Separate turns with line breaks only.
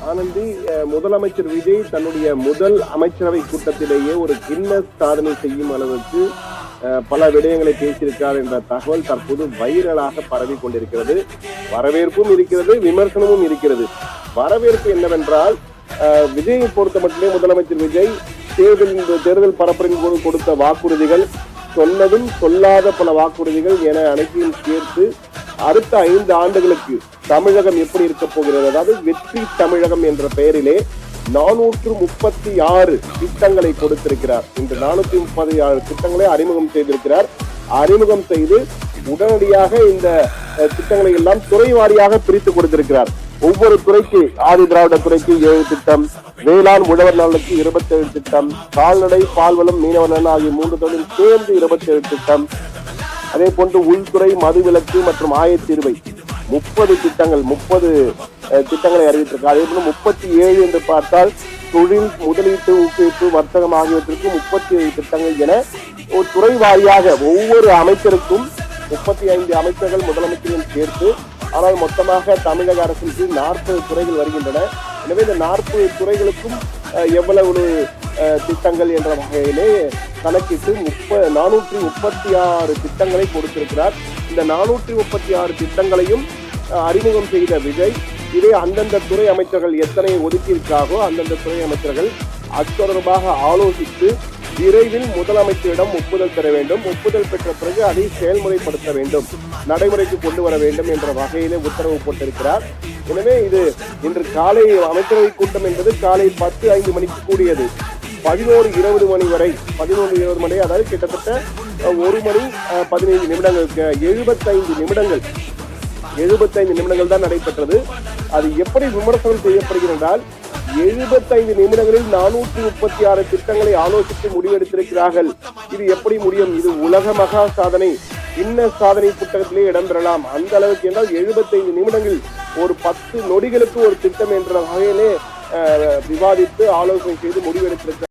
ஆனந்தி, முதலமைச்சர் விஜய் தன்னுடைய முதல் அமைச்சரவை கூட்டத்திலேயே ஒரு கின்னஸ் சாதனை செய்யும் அளவுக்கு பல விடயங்களை பேசியிருக்கிறார் என்ற தகவல் தற்போது வைரலாக பரவி கொண்டிருக்கிறது. வரவேற்பும் இருக்கிறது, விமர்சனமும் இருக்கிறது. வரவேற்பு என்னவென்றால், விஜயை பொறுத்த மட்டுமே முதலமைச்சர் விஜய் தேர்தல் பரப்புரையின் போது கொடுத்த வாக்குறுதிகள், சொன்னதும் சொல்லாத பல வாக்குறுதிகள் என அனைத்தையும் சேர்த்து அடுத்த 5 ஆண்டுகளுக்கு தமிழகம் எப்படி இருக்க போகிறது, அதாவது வெற்றி தமிழகம் என்ற பெயரிலே 436 திட்டங்களை கொடுத்திருக்கிறார். இன்று 436 திட்டங்களை அறிமுகம் செய்திருக்கிறார். அறிமுகம் செய்து உடனடியாக இந்த திட்டங்களை எல்லாம் துறை வாரியாக பிரித்து கொடுத்திருக்கிறார். ஒவ்வொரு துறைக்கு, ஆதி திராவிட துறைக்கு 7 திட்டம், வேளாண் உழவர் நலனுக்கு 27 திட்டம், கால்நடை, பால்வளம், மீனவர் நலன் ஆகிய 3 தொழில் சேர்ந்து 27 திட்டம், அதே போன்று உள்துறை, மதுவிலக்கு மற்றும் ஆயத்தீர்வை 30 திட்டங்கள், 30 திட்டங்களை அறிவித்திருக்கிறார். அதே போல 37 என்று பார்த்தால் தொழில், முதலீட்டு, ஊக்குவிப்பு, வர்த்தகம் ஆகியவற்றிற்கு 37 திட்டங்கள் என ஒரு துறை வாரியாக ஒவ்வொரு அமைச்சருக்கும் 35 அமைச்சர்கள் முதலமைச்சரையும் சேர்த்து, ஆனால் மொத்தமாக தமிழக அரசின் கீழ் 40 துறைகள் வருகின்றன. எனவே இந்த 40 துறைகளுக்கும் எவ்வளவு திட்டங்கள் என்ற வகையிலே கணக்கிட்டு 436 திட்டங்களை கொடுத்திருக்கிறார். இந்த 436 திட்டங்களையும் அறிமுகம் செய்த விஜய் இதை அந்தந்த துறை அமைச்சர்கள் எத்தனை ஒதுக்கியிருக்காரோ அந்தந்த துறை அமைச்சர்கள் அது தொடர்பாக ஆலோசித்து விரைவில் முதலமைச்சரிடம் ஒப்புதல் பெற வேண்டும். ஒப்புதல் பெற்ற பிறகு அதை செயல்முறைப்படுத்த வேண்டும், நடைமுறைக்கு கொண்டு வர வேண்டும் என்ற வகையிலே உத்தரவு போட்டிருக்கிறார். எனவே இது இன்று காலை அமைச்சரவை கூட்டம் என்பது காலை 10:05 மணிக்கு கூடியது. 11:20 மணி வரை, 11:20 மணி, அதாவது கிட்டத்தட்ட 1 மணி 15 நிமிடங்களுக்கு 75 நிமிடங்கள் தான் நடைபெற்றது. அது எப்படி விமர்சனம் செய்யப்படுகிறது என்றால், 75 நிமிடங்களில் 436 திட்டங்களை ஆலோசித்து முடிவெடுத்திருக்கிறார்கள். இது எப்படி முடியும்? இது உலக மகா சாதனை, கின்னஸ் சாதனை புத்தகத்திலே இடம்பெறலாம். அந்த அளவுக்கு என்றால் 75 நிமிடங்கள், ஒரு 10 நொடிகளுக்கு ஒரு திட்டம் என்ற வகையிலே விவாதித்து ஆலோசனை செய்து முடிவெடுத்திருக்கிறார்.